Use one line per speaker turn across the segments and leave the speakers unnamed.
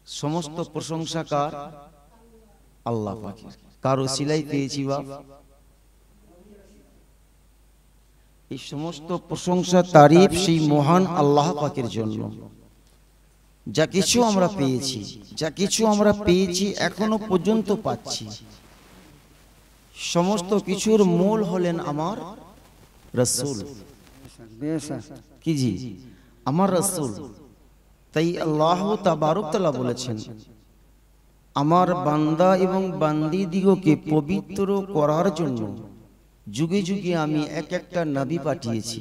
সমস্ত প্রশংসা কার? আল্লাহ পাকের। কার ওসিলায় পেয়েছি বাপ? এই সমস্ত প্রশংসা তারিফ সেই মহান আল্লাহ পাকের জন্য। যা কিছু আমরা পেয়েছি, যা কিছু আমরা পেয়েছি, এখনো পর্যন্ত পাচ্ছি, সমস্ত কিছুর মূল হলেন আমার রাসূল। কি জি? আমার রাসূল। তাই আল্লাহ তাবারক তাআলা বলেছেন, আমার বান্দা এবং বান্দীদিগকে পবিত্র করার জন্য যুগে যুগে আমি এক একটা নবী পাঠিয়েছি।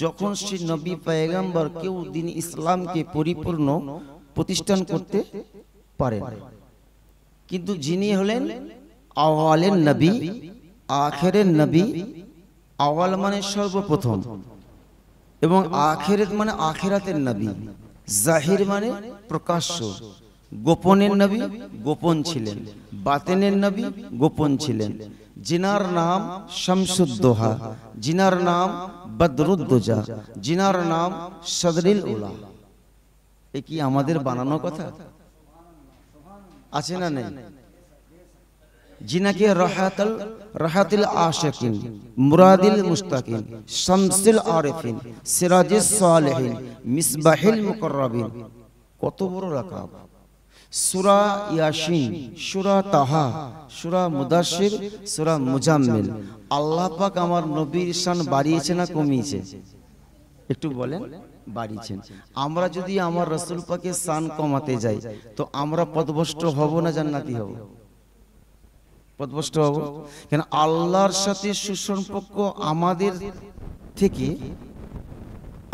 যখন সেই নবী পয়গম্বর কেউ দিন ইসলামকে পরিপূর্ণ প্রতিষ্ঠান করতে পারে না, কিন্তু যিনি হলেন আওয়ালের নবী, আখেরের নবী। আওয়াল মানে সর্বপ্রথম, এবং আখেরাত মানে আখিরাতের নবী। জাহির মানে প্রকাশ্য, গোপনের নবী গোপন ছিলেন, বাতেনের নবী গোপন ছিলেন। জিনার নাম শামসুদ্দোহা, জিনার নাম বদরুদ্দোজা, জিনার নাম সদরিল উলা। এ কি আমাদের বানানো কথা? আছে না নেই? जिनके रहतल आशिकीन, मुरादिल मुस्ताकिन, शम्सिल आरिफिन, सिराजिस सालिहिन, मिसबाहिल मुकर्रबिन। কত বড় রাকাব! সূরা ইয়াসিন, সূরা তাহা, সূরা মুদাশশির, সূরা মুজাম্মিল। আল্লাহ পাক আমার নবীর শান বাড়িয়েছে না কমিয়েছে? একটু বলেন। বাড়িয়েছেন। আমরা যদি আমার রাসূল পাকের শান কমাতে যাই তো আমরা পথভ্রষ্ট হব না জান্নাতি হব? পথভ্রষ্ট হব। কেন? আল্লাহর সাথে সুসম্পর্ক আমাদের থেকে,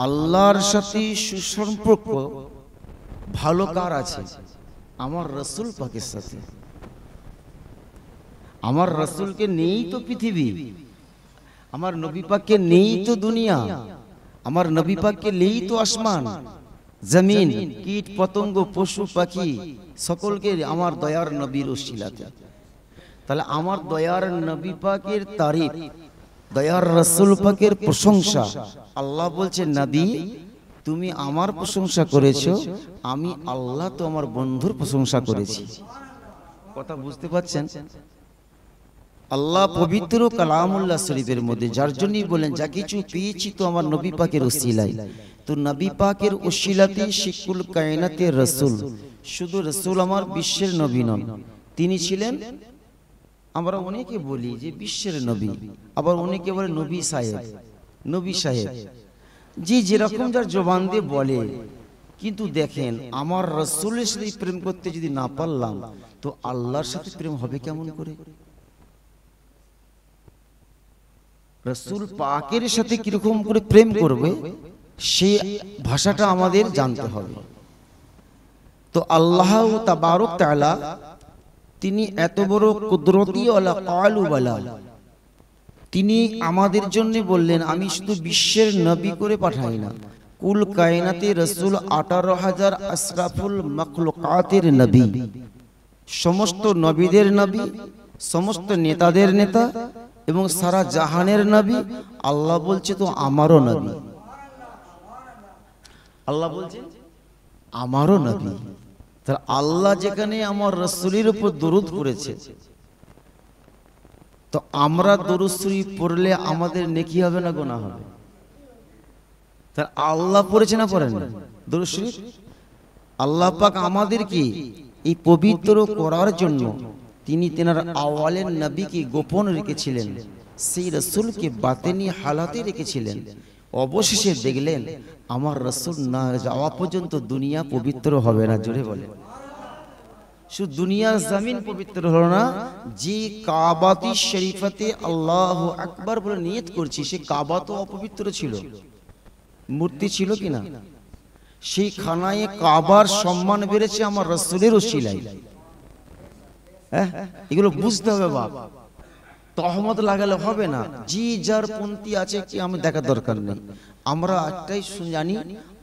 আল্লাহর সাথে সুসম্পর্ক ভালো কার আছে? আমার রাসূল পাকের সাথে। আমার রাসূলকে নেই তো পৃথিবী, আমার নবী পাককে নেই তো দুনিয়া, আমার নবী পাককে নেই তো আসমান জমিন, কীট পতঙ্গ, পশু পাখি সকলকে আমার দয়ার নবীর ওসিলাতে। তাহলে আমার দয়ার নবী পাকের তারিফ, দয়ার রাসূল পাকের প্রশংসা। আল্লাহ বলছে, নবী তুমি আমার প্রশংসা করেছো, আমি আল্লাহ তো আমার বন্ধুর প্রশংসা করেছি। কথা বুঝতে পারছেন? আল্লাহ পবিত্র কালামুল্লাহ শরীফের মধ্যে যার জন্যই বলেন, যা কিছু পেয়েছি তো আমার নবী পাকের ওসিলায়। তো নবী পাকের ওসিলাতে শিকুল কায়নাতের রাসূল। শুধু রাসূল আমার বিশ্বের নবী নন, তিনি ছিলেন, আমরা অনেকে বলি যে বিশ্বের নবী, আবার অনেকে বলে নবী সাহেব, নবী সাহেব। যে যেরকম যার জবান দিয়ে বলে, কিন্তু দেখেন আমার রাসূলের সাথে প্রেম করতে যদি না পারলাম তো আল্লাহর সাথে প্রেম হবে কেমন করে? রাসূল পাকের সাথে কিরকম করে প্রেম করবে সেই ভাষাটা আমাদের জানতে হবে। তো আল্লাহ তাবারক তাআলা তিনি এত বড় কুদরতি ওয়ালা কালু ওয়ালা, তিনি আমাদের জন্য বললেন, আমি শুধু বিশ্বের নবী করে পাঠাই না, কুল কায়নাতে রাসূল 18,000 আশরাফুল মাখলুকাতের নবী, সমস্ত নবীদের নবী, সমস্ত নেতাদের নেতা এবং সারা জাহানের নবী। আল্লাহ বলছে তো আমারও নবী, আল্লাহ বলছে আমারও নবী। তাহলে আল্লাহ যেখানে আমার রাসূলের উপর দরুদ পড়েছে, তো আমরা দরুদ শরীফ পড়লে আমাদের নেকি হবে না গুনাহ হবে? তাহলে আল্লাহ পড়েছে না পড়েন না দরুদ শরীফ? আল্লাহ পাক আমাদেরকে এই পবিত্র করার জন্য তিনি তেনার আওয়ালের নবীকে গোপন রেখেছিলেন, সেই রাসূলকে বাতেনি হালাতে রেখেছিলেন। অবশেষে দেখলেন আমার রাসূল না যাওয়া পর্যন্ত দুনিয়া পবিত্র হবে না। জোরে বলে। শুধু দুনিয়ার জমিন পবিত্র হলো না, যে কাবাতি শরীফাতে আল্লাহু আকবার বলে নিয়ত করছি, সে কাবা তো অপবিত্র ছিল, মূর্তি ছিল কিনা? সেই খানায় কাবার সম্মান বেড়েছে আমার রাসূলের ওসিলায়। এগুলো বুঝতে হবে বাপ, তহমত লাগালে হবে না। জি যার পন্থী আছে কি আমি দেখা দরকার নেই। আমরা একটাই জানি,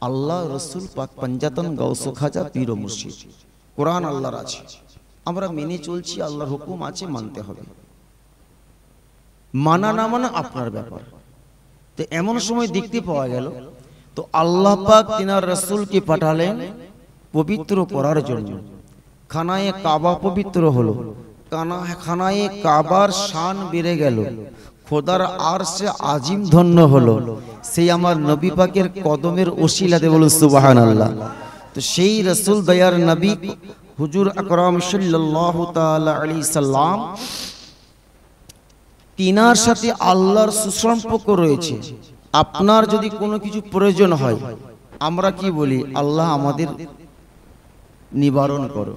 আল্লাহ রাসূল পাক পঞ্জাতন গাউসে খাজা পীর ও মুর্শিদ, কোরআন আল্লাহর আছে, আমরা মেনে চলছি, আল্লাহর হুকুম আছে, মানতে হবে। মানা না মানা আপনার ব্যাপার। তো এমন সময় দেখতে পাওয়া গেল, তো আল্লাহ পাক তিনার রাসূলকে পাঠালেন পবিত্র করার জন্য। খানায়ে কাবা পবিত্র হলো, খানায়ে কাবার শান বেড়ে গেল, খোদার আরশে আজিম ধন্য হলো সেই আমার নবী পাকের কদমের ওসিলাতে। বলুন সুবহানাল্লাহ। তো সেই রাসূল দয়ার নবী হুজুর আকরাম সাল্লাল্লাহু তাআলা আলাইহি সাল্লাম, তিনার সাথে আল্লাহর সুসম্পর্ক রয়েছে। আপনার যদি কোনো কিছু প্রয়োজন হয়, আমরা কি বলি? আল্লাহ আমাদের নিবারণ করো,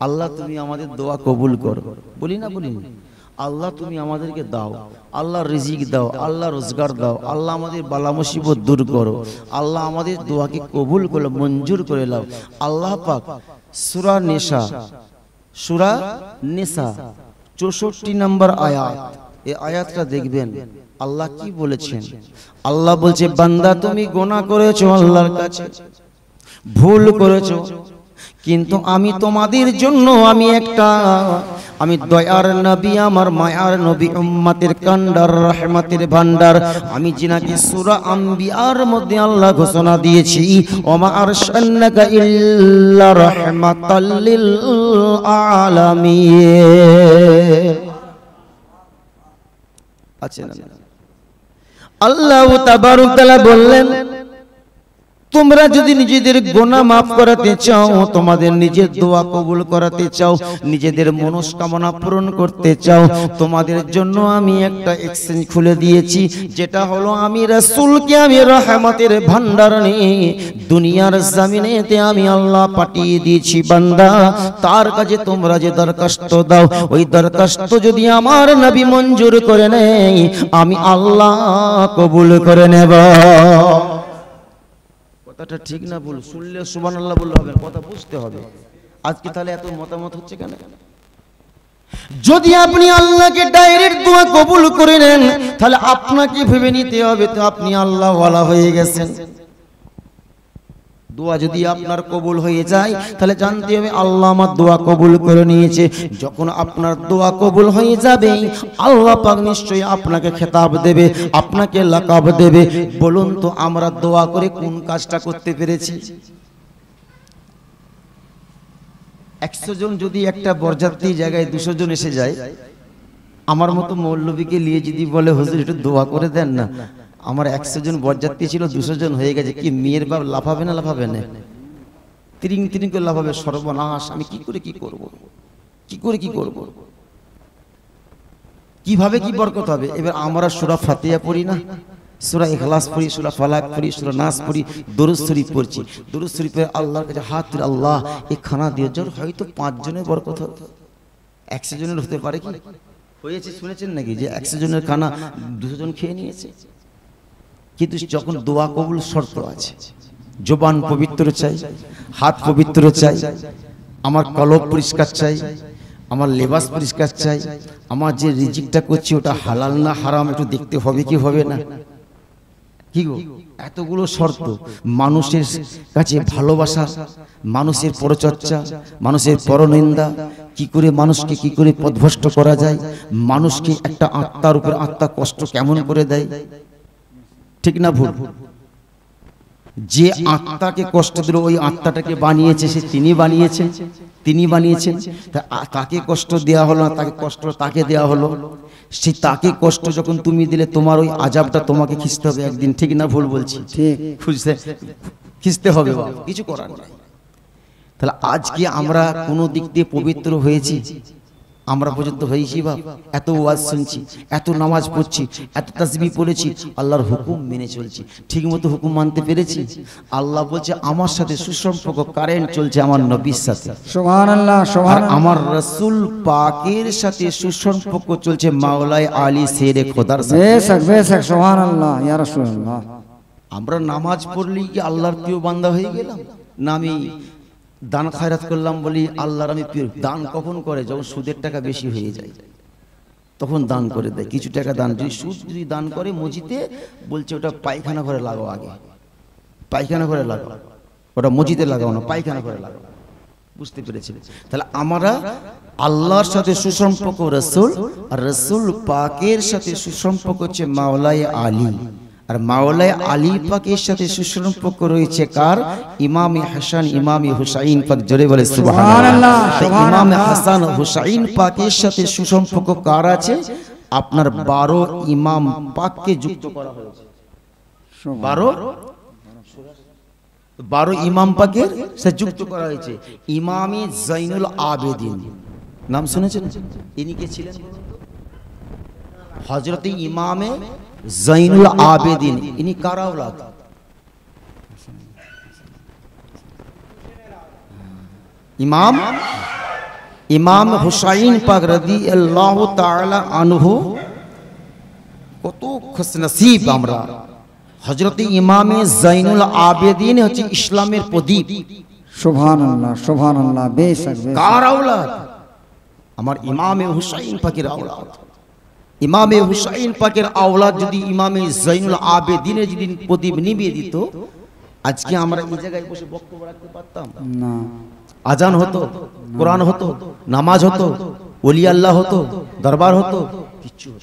আল্লাহ তুমি আমাদের দোয়া কবুল করো, বলি না? বলি না? আল্লাহ তুমি আমাদেরকে দাও, আল্লাহ রিজিক দাও, আল্লাহ রোজগার দাও, আল্লাহ আমাদের বালা মুসিবত দূর করো, আল্লাহ আমাদের দোয়াকে কবুল করে মঞ্জুর করে নাও। আল্লাহ পাক সূরা নিসা 64 নম্বর আয়াত, এই আয়াতটা দেখবেন আল্লাহ কি বলেছেন। আল্লাহ বলছে, বান্দা তুমি গুনাহ করেছো, আল্লাহর কাছে ভুল করেছো, কিন্তু আমি তোমাদের জন্য আমি দয়ার নবী, আমার মায়ার নবী, উম্মতের কান্ডার, রহমতের ভান্ডার, আমি যিনাকে সূরা আম্বিয়ার মধ্যে আল্লাহ ঘোষণা দিয়েছি, ওমা আরসালনাকা ইল্লা রাহমাতাল লিল আলামিন। আছে না? আল্লাহ তাবারক তাআলা বললেন, তোমরা যদি নিজেদের গুনাহ মাফ করাতে চাও, তোমাদের নিজের দোয়া কবুল করাতে চাও, নিজেদের মনস্কামনা পূরণ করতে চাও, তোমাদের জন্য আমি একটা এক্সচেঞ্জ খুলে দিয়েছি, যেটা হলো আমি রাসূলকে আমি রহমতের ভান্ডার নিয়ে দুনিয়ার জমিনেতে আমি আল্লাহ পাঠিয়ে দিয়েছি। বান্দা, তার কাছে তোমরা যে দরখাস্ত দাও, ওই দরখাস্ত যদি আমার নবী মঞ্জুর করে নেয়, আমি আল্লাহ কবুল করে নেব। কথাটা ঠিক না ভুল? শুনলে সুবহানাল্লাহ বললে হবে, কথা বুঝতে হবে। আজকে তাহলে এত মতামত হচ্ছে কেন? যদি আপনি আল্লাহকে ডাইরেক্ট দোয়া কবুল করে নেন, তাহলে আপনাকে ভেবে নিতে হবে তো আপনি আল্লাহ ওয়ালা হয়ে গেছেন। দোয়া যদি আপনার কবুল হয়ে যায়, তাহলে জানতে হবে আল্লাহ আমার দোয়া কবুল করে নিয়েছে। যখন আপনার দোয়া কবুল হয়ে যাবে, আল্লাহ পাক নিশ্চয়ই আপনাকে খেতাব দেবে, আপনাকে লাকাব দেবে। বলুন তো, আমরা দোয়া করে কোন কাজটা করতে পেরেছি? 100 জন যদি একটা বরযাত্রী জায়গায় 200 জন এসে যায়, আমার মতো মৌলবীকে নিয়ে যদি বলে, হুজুর একটু দোয়া করে দেন না, আমার 100 জন বরযাত্রী ছিল 200 জন হয়ে গেছে, কি মেয়ের বাপ লাফাবে না লাফাবে না? তিরিং তিরিং করে লাফাবে, সর্বনাশ, আমি কি করে কি করব, কি করে কি করব, কিভাবে কি বরকত হবে? এবার আমরা সূরা ফাতিহা পড়ি না, সূরা ইখলাস পড়ি, সূরা ফালাক পড়ি, সূরা নাস পড়ি, দরুদ শরীফ পড়ছি। দরুদ শরীফে আল্লাহর কাছে হাত তুলে, আল্লাহ এই খানা দিয়ে জোর হয়তো 5 জনের বরকত হবে, 100 জনের হতে পারে। কি হয়েছে শুনেছেন নাকি যে 100 জনের খানা 200 জন খেয়ে নিয়েছে? কিন্তু যখন দোয়া কবুল শর্ত আছে, জবান পবিত্র চাই, হাত পবিত্র চাই, আমার কলব পরিষ্কার চাই, আমার লেবাস পরিষ্কার চাই, আমার যে রিজিকটা করছি ওটা হালাল না হারাম একটু দেখতে হবে কি হবে না? কি গো, এতগুলো শর্ত, মানুষের কাছে ভালোবাসা, মানুষের পরচর্চা, মানুষের পরনিন্দা, কি করে মানুষকে কি করে পথভ্রষ্ট করা যায়, মানুষকে একটা আত্মার উপর আত্মা কষ্ট কেমন করে দেয়, ঠিক না ভুল? যে আত্মাকে কষ্ট দিল, ওই আত্মাটাকে বানিয়েছে সে, তিনি বানিয়েছেন, তাকে কষ্ট দেওয়া হলো না, তাকে কষ্ট তাকে দেওয়া হলো। সে তাকে কষ্ট যখন তুমি দিলে, তোমার ওই আযাবটা তোমাকে খিস্তে হবে একদিন, ঠিক না ভুল বলছি? ঠিক, খিস্তে হবে, কিছু করার নাই। তাহলে আজকে আমরা কোন দিক দিয়ে পবিত্র হয়েছি? আমরা পর্যন্ত হয়েছি বাপ? এত ওয়াজ শুনছি, এত নামাজ পড়ছি, এত তাসবিহ পড়েছি, আল্লাহর হুকুম মেনে চলছি, ঠিক মতো হুকুম মানতে পেরেছি? আল্লাহ বলছে আমার সাথে সুসম্পর্ক কারেন্ট চলছে আমার নবীর সাথে, সুবহানাল্লাহ, সুবহানাল্লাহ। আমার রাসূল পাকের সাথে সুসম্পর্ক চলছে মাওলায়ে আলী শেরে খোদার সাথে। বেশক বেশক, সুবহানাল্লাহ ইয়া রাসূলুল্লাহ। আমরা নামাজ পড়লেই কি আল্লাহর প্রিয় বান্দা হয়ে গেলাম? না আমি দান খায়রাত করলাম বলি আল্লাহর আমি প্রিয়? দান কখন করে? যখন সুদের টাকা বেশি হয়ে যায় তখন দান করে দেয়, কিছু টাকা দান। যদি সুদ যদি দান করে মসজিদে, বলছে ওটা পায়খানা ঘরে লাগাও, আগে পায়খানা ঘরে লাগাও, ওটা মসজিদে লাগাও না, পায়খানা ঘরে লাগাও। বুঝতে পেরেছিলেন? তাহলে আমরা আল্লাহর সাথে সুসম্পর্ক রাসূল, আর রাসূল পাকের সাথে সুসম্পর্ক হচ্ছে মাওলায়ে আলী। আর মাওলায় আলী পাকের সাথে সুসম্পর্ক রয়েছে কার? ইমামে হাসান ইমামে হুসাইন পাক, জোরে বলে সুবহানাল্লাহ। ইমামে হাসান হুসাইন পাকের সাথে সুসম্পর্ক কার আছে? আপনার 12 ইমাম পাককে যুক্ত করা হয়েছে। 12 ইমাম পাকের সাথে যুক্ত করা হয়েছে। ইমামে জৈনুল আবেদিন নাম শুনেছেন? ইনি কে ছিলেন? হযরত ইমামে জৈনুল আবেদিন। ইনি কার আওলাদ? ইমাম হুসাইন পাক রাদিয়াল্লাহু তাআলা আনহু। কত খুশনসিব আমরা। হযরত ইমামে জৈনুল আবেদিন হচ্ছে ইসলামের প্রদীপ।
সুবহানাল্লাহ সুবহানাল্লাহ। বেশক
কার আওলাদ? আমার ইমামে হুসাইন পাকের আওলাদ। ইমামে হুসাইন পাকের আওলাদ যদি ইমামে জৈনুল আবেদিনের যদি প্রদীপ নিভিয়ে দিত, আজকে আমরা এই জায়গায় বসে বক্তব্য রাখতে পারতাম
না?
আজান হতো, কোরআন হতো, নামাজ হতো, ওলি আল্লাহ হতো, দরবার হতো,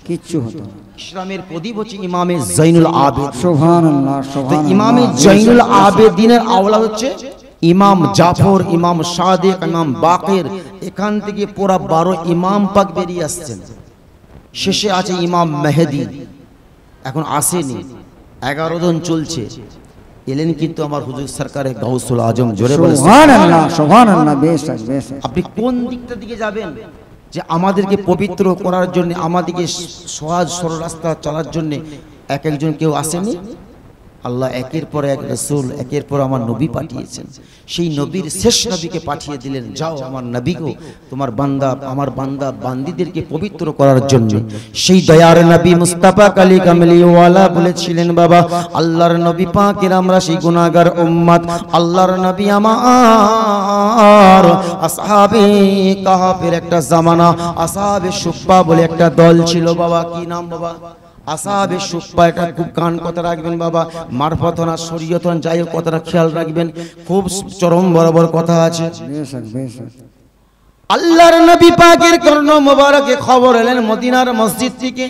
কিচ্ছু হতো না।
ইসলামের প্রদীপ হচ্ছে ইমামে জৈনুল আবেদিন।
সুবহানাল্লাহ সুবহানাল্লাহ।
ইমামে জৈনুল আবেদিনের আওলাদ হচ্ছে ইমাম জাফর, ইমাম সাদেক, ইমাম বাকের। এখান থেকে পুরা 12 ইমাম পাক বেরিয়ে আসছেন। শেষে আছে ইমাম মেহেদি, এখন আসেনি, 11 জন চলছে। এলেন কিন্তু আমার হুজুর সরকারে গাউসুল আজম, জোরে বলে
সুবহানাল্লাহ সুবহানাল্লাহ। বেশক বেশক।
আপনি কোন দিকটা দিকে যাবেন যে আমাদেরকে পবিত্র করার জন্য, আমাদেরকে সহজ সরল রাস্তা চলার জন্য একজন কেউ আসেনি? আল্লাহ একের পর এক রাসূল, একের পর আমার নবী পাঠিয়েছেন। সেই নবীর শেষ নবীকে পাঠিয়ে দিলেন, যাও আমার নবী গো, তোমার বান্দা, আমার বান্দা বান্দীদেরকে পবিত্র করার জন্য। সেই দয়ার নবী মুস্তাফা কালী কামলিওয়ালা বলেছিলেন, বাবা আল্লাহর নবী পাকের আমরা সেই গুনাহগার উম্মত। আল্লাহর নবী আমার আসহাবে কাহাফের একটা জামানা, আসহাবে সুফফা বলে একটা দল ছিল। বাবা কি নাম বাবা? আসহাবে সুফফা। এটা খুব কান কথা রাখবেন বাবা, মারফত না শরীয়ত না, যাই হোক কথাটা খেয়াল রাখবেন, খুব চরম বরাবর কথা আছে।
বেশক বেশক।
আল্লাহর নবী পাকের কর্ণ মোবারকে খবর এলেন মদিনার মসজিদ থেকে,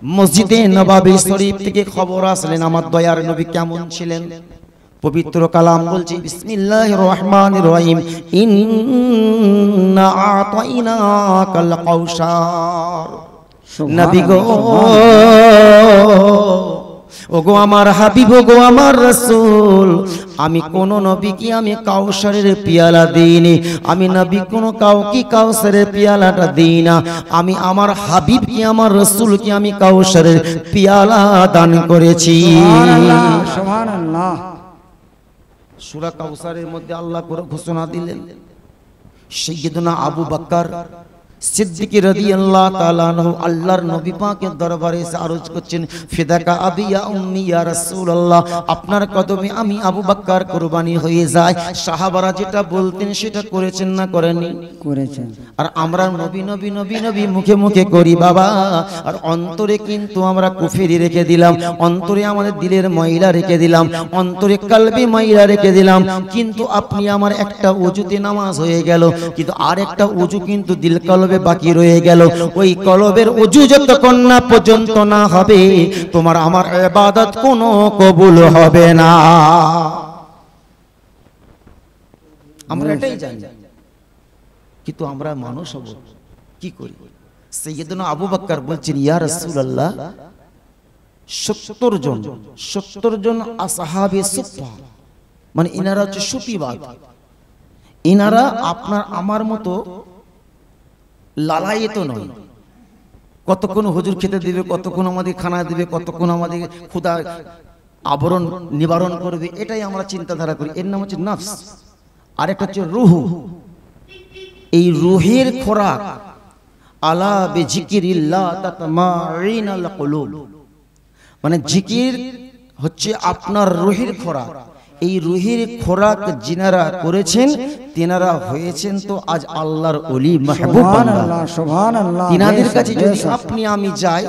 মসজিদে নববী শরীফ থেকে খবর আসলেন আমার দয়ার নবী কেমন ছিলেন। পবিত্র কালাম বলছে বিসমিল্লাহির রহমানির রহিম, ইন্না আতাইনাকাল কাউসার। নবী গো, ওগো আমার হাবিব, গো আমার রাসূল, আমি কোন নবীকে আমি কাউসারের পিয়ালা দিইনি। আমি নবী কোন কাউকে কাউসারের পিয়ালাটা দিই না। আমি আমার হাবিবকে, আমার রাসূলকে আমি কাউসারের পিয়ালা দান করেছি।
সুবহানাল্লাহ সুবহানাল্লাহ।
সূরা কাউসারের মধ্যে আল্লাহ করে ঘোষণা দিলেন, সাইয়্যিদুনা আবু বকর সিদ্দিক রাদিয়াল্লাহু তাআলা আনহু আল্লাহর নবী পাকের দরবারে এসে আরজ করছেন, ফিদাকা আবি ইয়া উম্মি ইয়া রাসূলুল্লাহ, আপনার কদমে আমি আবু বকর কুরবানি হয়ে যায়। সাহাবারা যেটা বলতেন সেটা করেছেন না করেননি?
করেছেন।
আর আমরা নবী নবী নবী নবী মুখে মুখে করি বাবা, আর অন্তরে কিন্তু আমরা কুফরি রেখে দিলাম, অন্তরে আমাদের দিলের ময়লা রেখে দিলাম, অন্তরে কলবে ময়লা রেখে দিলাম। কিন্তু আপনি আমার একটা ওযুতে নামাজ হয়ে গেল, কিন্তু আর একটা ওযু কিন্তু দিল কলবে বাকি রয়ে গেল। ওই কলবের ওযু যতক্ষণ না পর্যন্ত না হবে, তোমার আমার ইবাদত কোনো কবুল হবে না। আমরা এটাই জানি, কিন্তু আমরা মানুষ হব, কি করি? সাইয়্যিদুনা আবু বকর বলছেন, ইয়া রাসূলুল্লাহ, 70 জন আসহাবে সুফফা, মানে ইনারা হচ্ছে সুফিবাদ। ইনারা আপনার আমার মতো লালায়িত নয়। কতক্ষণ হুজুর খেতে দিবে, কতক্ষণ আমাদের খানা দিবে, কতক্ষণ আমাদের ক্ষুধা আবরণ নিবারণ করবে, এটাই আমরা চিন্তাধারা করি। এর নাম হচ্ছে নফস, আরেকটা হচ্ছে রূহ। এই রূহের খোরাক, আলা বিজিকিরিল্লাহ তাতমাইনুল কুলুব, মানে জিকির হচ্ছে আপনার রূহের খোরাক। এই রূহের খোরাক যিনারা করেছেন তিনারা হয়েছেন তো আজ আল্লাহর ওলি মাহবুব বান্দা।
সুবহানাল্লাহ সুবহানাল্লাহ।
তিনাদের কাছে যদি আপনি আমি যাই,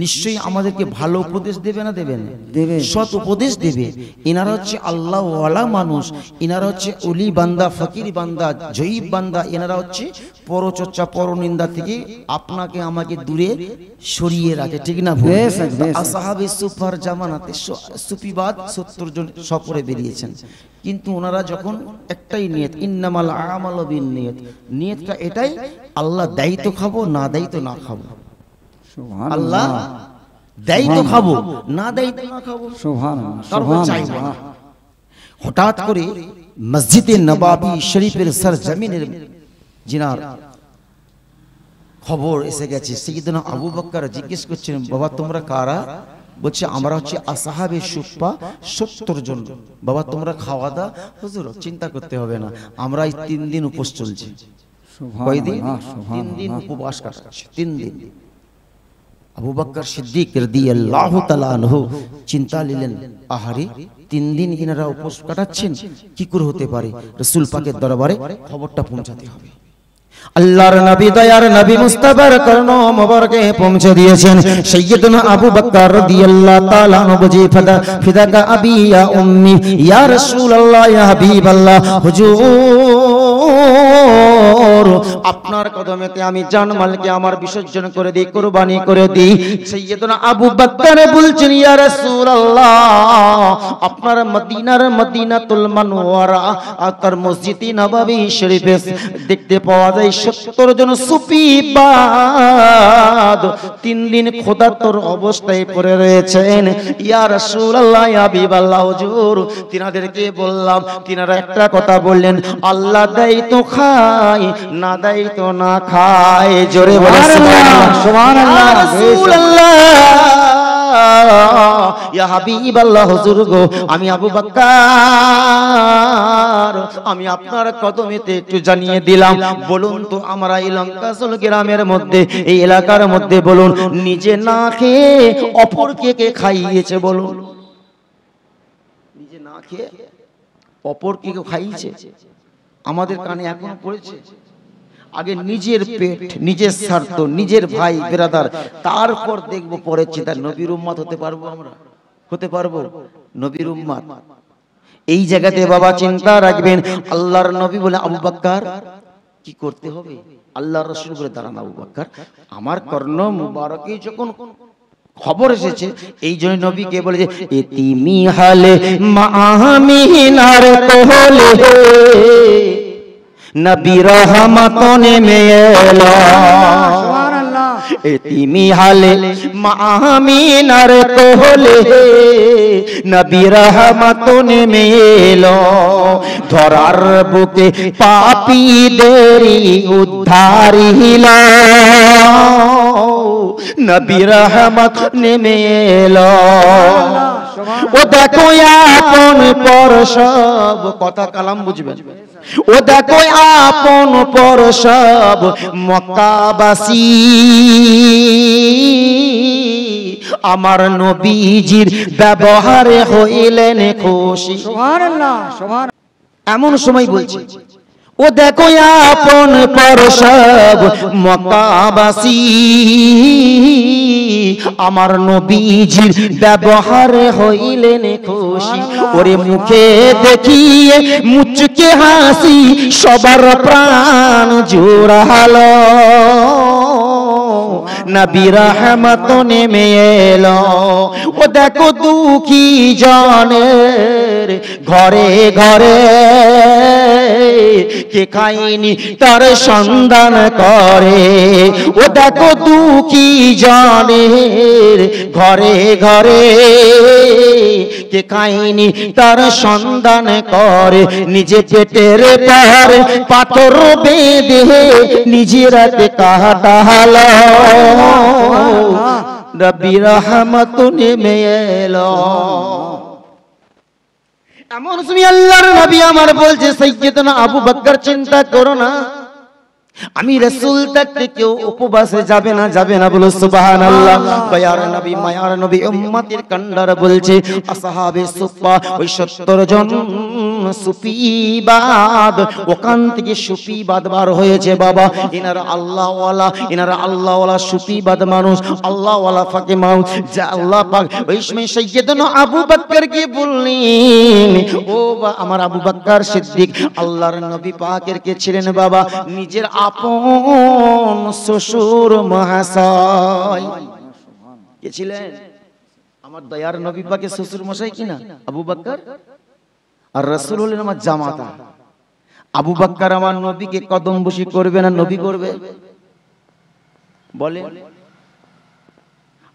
নিশ্চয়ই আমাদেরকে ভালো উপদেশ দেবে না দেবেন?
দেবে।
সৎ উপদেশ দেবে। এনারা হচ্ছে আল্লাহ ওয়ালা মানুষ, এনারা হচ্ছে ওলি বান্দা, ফকির বান্দা, জয়ীব বান্দা। এনারা হচ্ছে পরচর্চা পরনিন্দা থেকে আপনাকে আমাকে দূরে সরিয়ে রাখে, ঠিক না ভুল?
বেশ, বেশ।
আসহাবে সুফার জামানাতে সুফিবাদ 70 জন সফরে বেরিয়েছেন, কিন্তু ওনারা যখন একটাই নিয়ত, ইন্নামাল আমালু বিন্নিয়াত, নিয়তটা এটাই, আল্লাহ দেয় তো খাবো, না দেয় তো না খাবো। আল্লাহ দেয় তো খাবো, না দেয় তো না খাবো,
সুবহানাল্লাহ,
কারো চাইবো না।
সুবহানাল্লাহ।
হঠাৎ করে মসজিদে নবাবী শরীফের সরজমিনের জিনার খবর এসে গেছে। সাইয়েদনা আবু বকর জিজ্ঞেস করছেন, বাবা তোমরা কারা? বলছে আমরা হচ্ছে আসহাবে সুফা 70 জন। বাবা তোমরা খাওয়া দাও? হুজুর চিন্তা করতে হবে না, আমরা এই 3 দিন উপোস চলছি। কয়দিন?
সুবহানাল্লাহ,
3 দিন
সুবহানাল্লাহ।
উপবাস কাটাচ্ছে, 3 দিন। আবু বকর সিদ্দিক রাদিয়াল্লাহু তাআলা আনহু চিন্তা নিলেন, আহারে 3 দিন ইনারা উপোস কাটাচ্ছেন, কি করে হতে পারে? রাসূল পাকের দরবারে খবরটা পৌঁছাতে হবে। আল্লাহর নবী, দয়ার নবী মুস্তাফার কর্ণ মোবারকে পৌঁছে দিয়েছেন। সাইয়্যিদুনা আবু বকর রাদিয়াল্লাহু তাআলা আনহু বুঝি ফিদাকা আবি ইয়া উম্মি ইয়া রাসূলুল্লাহ ইয়া হাবিবাল্লাহ, হুজুর আপনার কদমেতে আমি জানমালকে আমার বিসর্জন করে দিই, কুরবানি করে দিই। সাইয়্যিদুনা আবু বকর বলছেন, ইয়া রাসূলুল্লাহ আপনার মদিনার মদিনাতুল মুনাওয়ারা আর মসজিদে নববী শরীফে দেখতে পাওয়া যায় 70 জন সুফিবাদ 3 দিন খোদাতর অবস্থায় পড়ে রয়েছেন। ইয়া রাসূলুল্লাহ ইয়া হাবিবাল্লাহ, হুজুর তিনাদেরকে বললাম, তিনারা একটা কথা বললেন, আল্লাহ দেয় তো খায়, না দেয় তো না খায়। জোরে বলে সুবহানাল্লাহ,
সুবহানাল্লাহ।
ইয়া রাসূলুল্লাহ ইয়া হাবিবাল্লাহ, হুজুর গো আমি আবু বকর আমি আপনার কদমেতে একটু জানিয়ে দিলাম, বলুন তো আমরা এই লঙ্কাসল গ্রামের মধ্যে, এই এলাকার মধ্যে বলুন নিজে না খেয়ে অপরকে কে খাইয়েছে? বলুন, নিজে না খেয়ে অপরকে কে খাইয়েছে? আমাদের কানে এখনো পড়েছে। আগে নিজের পেট, নিজের স্বার্থ, নিজের ভাই বেরাদার, তারপর দেখবো পরের চিন্তা। নবীর উম্মত হতে পারবো আমরা? হতে পারবো নবীর উম্মত? এই জায়গাতে বাবা চিন্তা রাখবেন। আল্লাহর নবী বলে, আবু বকর কি করতে হবে? আল্লাহর রাসূল বলে, দাঁড়ান আবু বকর, আমার কর্ণ মুবারকে যখন খবর এসেছে, এই জন্য নবীকে বলে যে এতিমি হালে মামিনার কোলে নবী রহমতন মেলা,
সুবহানাল্লাহ।
এতিমি হালে মামিনার কোলে নবী রহমতন মেলা, ধরার বুকে পাপীদের উদ্ধারিলা নবী রহমত নেমে এলো। ও দেখো আপন পর সব, কথা কালাম বুঝবেন। ও দেখো আপন পর সব মক্কাবাসী, আমার নবীজির ব্যবহারে হইলেন খুশি।
সুবহানাল্লাহ, সুবহানাল্লাহ।
এমন সময় বলছে, ও দেখো আপন পর সব মক্কাবাসী, আমার নবীজির ব্যবহারে হইলেন খুশি। ওরে মুখে দেখিয়ে মুচকে হাসি, সবার প্রাণ জুড়ালো নবী রহমত নেমে এলো। ও দেখো দুঃখী জনের ঘরে ঘরে কে খায়নি তার সন্ধান করে। ও দেখো দুঃখী জনের ঘরে ঘরে কে খায়নি তার সন্ধান করে। নিজে পেটের পর পাথর বেঁধে নিজের রাতে কাটালো নবী রহমত নেমে এলো। এমন সময় আল্লাহর নবী আমার বলছে, সাইয়্যিদনা আবু বকর চিন্তা করো না, আমি রাসূল থাকতে কেউ উপবাসে যাবে না বলো সুবহানাল্লাহ। দয়ার নবী মায়ার নবী উম্মতের কান্ডার বলছে আসহাবে সুফা ওই 70 জন সুফিবাদ ওখান থেকে সুফিবাদ বার হয়েছে বাবা। এনারা আল্লাহওয়ালা সুফিবাদ মানুষ, আল্লাহওয়ালা ফাকে মানুষ। যা আল্লাহ পাক ওই সময় সাইয়্যিদনা আবু বকরকে বললেন, ও বা আমার আবু বকর সিদ্দিক, আল্লাহর নবী পাকের কে ছিলেন বাবা? নিজের আপন শ্বশুর মহাশয়। কে ছিলেন? আমার দয়ার নবী পাকের শ্বশুর মশাই কিনা আবু বকর, আর রাসূল হলেন আমার জামাতা। আবু বকর আমার নবীকে কদম বসি করবে না নবী করবে? বলে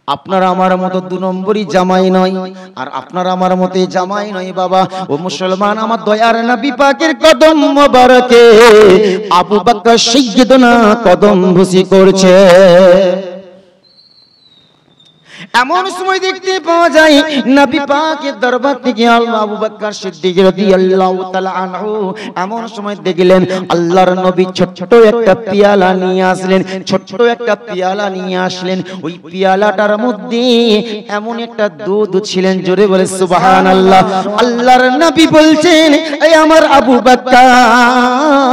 আপনারা আমার মতো 2 নম্বরই জামাই নয়, আর আপনারা আমার মতো জামাই নয় বাবা। ও মুসলমান, আমার দয়ার নবী পাকের কদম মোবারকে আবু বকর সাইয়্যিদনা কদম বসি করছে। এমন সময় দেখতে পাওয়া যায় নবী পাকের দরবার থেকে আবু বকর সিদ্দিক রাদিয়াল্লাহু তাআলা আনহু এমন সময় দেখলেন আল্লাহর নবী ছোট্ট একটা পেয়ালা নিয়ে আসলেন। ওই পেয়ালাটার মধ্যে এমন একটা দুধ ছিলেন, জোরে বলে সুবহানাল্লাহ। আল্লাহর নবী বলছেন, এই আমার আবু বকর,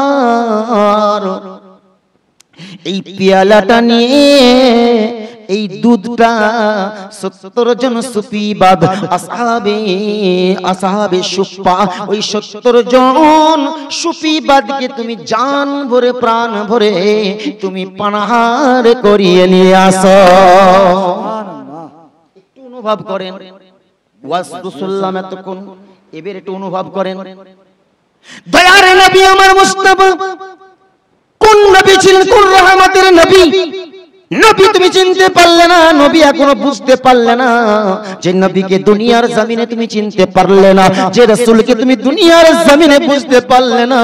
এই পেয়ালাটা নিয়ে এই দুধটা 70 জন সুফিবাদ আসহাবে সুফা ওই 70 জন সুফিবাদকে তুমি জান ভরে প্রাণ ভরে তুমি পানাহার করিয়ে নিয়ে আসো। একটু অনুভব করেন, ওয়াজ তো শুনলাম এতক্ষণ, এবার একটু অনুভব করেন দয়ার নবী আমার মুস্তাফা কোন নবী ছিলেন, কোন রহমতের নবী। নবী তুমি চিনতে পারলে না, নবী এখনো বুঝতে পারলে না যে নবীকে দুনিয়ার জমিনে তুমি চিনতে পারলে না, যে রাসূলকে তুমি দুনিয়ার জমিনে বুঝতে পারলে না,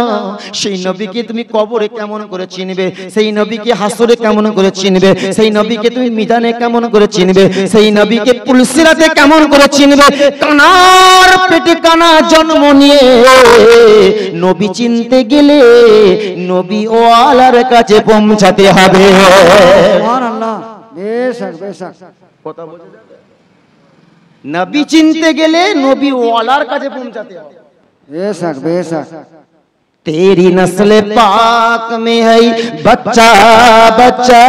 সেই নবীকে তুমি কবরে কেমন করে চিনবে, সেই নবীকে হাসরে কেমন করে চিনবে, সেই নবীকে তুমি মিজানে কেমন করে চিনবে, সেই নবীকে পুলসিরাতে কেমন করে চিনবে। কানার পেটে কানা জন্ম নিয়ে নবী চিনতে গেলে নবী ওয়ালার কাছে পৌঁছাতে হবে।
সুবহানাল্লাহ। বেশক বেশক।
কথা বোঝা যাবে? নবী চিনতে গেলে নবী ওয়ালার কাছে পৌঁছাতে হবে।
बेशक बेशक।
तेरी नस्ल पाक में है बच्चा बच्चा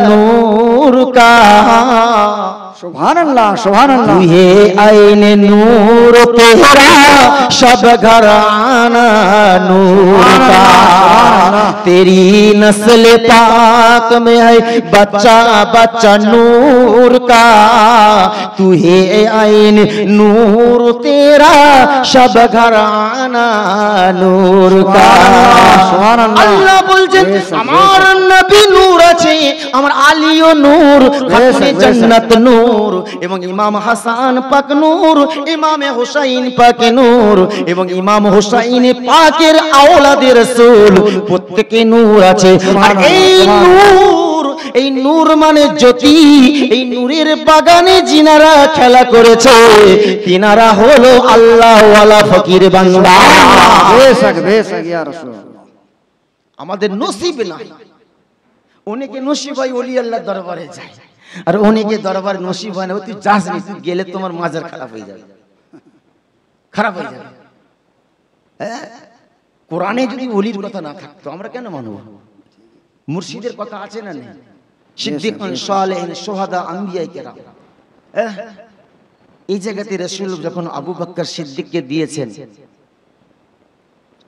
नूर का,
सुभान अल्लाह सुभान अल्लाह।
तू है आईने नूर तेरा सब घराना नूर का, तेरी नस्ल पाक में है बच्चा बच्चा नूर का, तू है आईने नूर तेरा सब घराना नूर का। আল্লাহ বলছেন আমার নবী নূর আছে, আমার আলীও নূর, খাতুনে জান্নাত নূর, এবং ইমাম হাসান পাক নূর, ইমামে হুসাইন পাক নূর, এবং ইমাম হুসাইন পাকের আওলাদে রাসূল প্রত্যেকে নূর আছে। আর এই নূর মানে জ্যোতি, এই নূরের বাগানে যিনারা খেলা করেছে তিনারা হলো আল্লাহ ওয়ালা ফকির বান্দা।
बेशक बेशक या रसूल।
আমাদের নসিব নাই, অনেকে নসিব হয় ওলি আল্লাহর দরবারে যায়, আর অনেকে দরবার নসিব হয় না, তুই যাস নি, তুই গেলে তোমার মাজার খারাপ হয়ে যাবে, খারাপ হয়ে যাবে। হ্যাঁ, কোরআনে যদি ওলির কথা না থাকতো আমরা কেন মানব? মুর্শিদের কথা আছে না নেই? সিদ্দিকুন সালেহিন শুহাদা আম্বিয়া কেরাম। এই জায়গাতে রাসূল যখন আবু বকর সিদ্দিককে দিয়েছেন,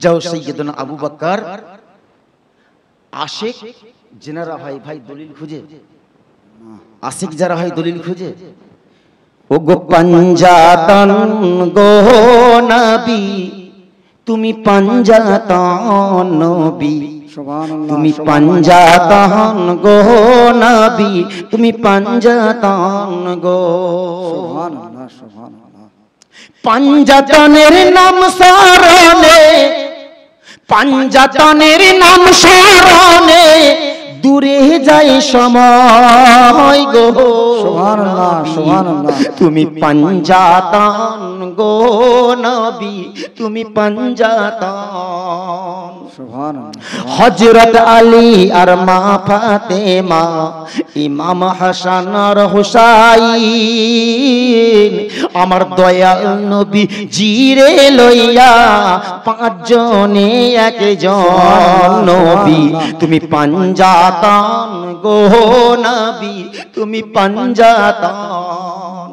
যাও সাইয়্যিদনা আবু বকর আশিক যারা হয় ভাই দলিল খুঁজে, আশিক যারা হয় দলিল খুঁজে, ও গো পাঞ্জাতন গো নবী তুমি পাঞ্জাতন নবী, তুমি পাঞ্জাতন গো নবী তুমি পাঞ্জাতন গো।
সুবহানাল্লাহ সুবহানাল্লাহ।
পাঞ্জাতনের নাম স্মরণে, পাঞ্জাতনের নাম স্মরণে দূরে যায় সময় গো।
সুবহানাল্লাহ সুবহানাল্লাহ।
তুমি পাঞ্জাতন গো নবী তুমি পাঞ্জাতন।
সুবহান আল্লাহ
হযরত আলী আর মা ফাতেমা, ইমাম হাসান আর হুসাইন, আমার দয়াল নবী জিরে লইয়া পাঁচজনে একজন নবী। তুমি পাঞ্জাতন গো নবী, তুমি পাঞ্জাতন।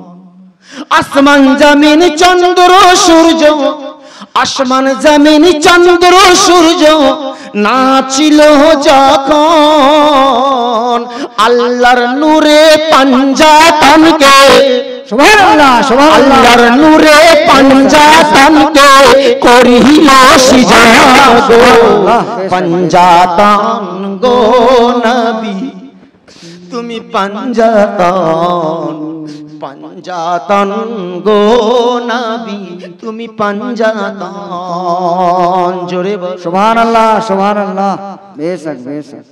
আসমান জমিন চন্দ্র সূর্য, আসমান জমিন চন্দ্র সূর্য নাচিল যখন, আল্লাহর নূরে পাঞ্জাতনকে,
সুবহানাল্লাহ সুবহানাল্লাহ
আল্লাহর নূরে পাঞ্জাতনকে করিল সিজদা গো। পাঞ্জাতন গো নবী, তুমি পাঞ্জাতন, পাঞ্জাতন গো নবী, তুমি পাঞ্জাতন। জোরে বল
সুবহানাল্লাহ সুবহানাল্লাহ। বেশক বেশক।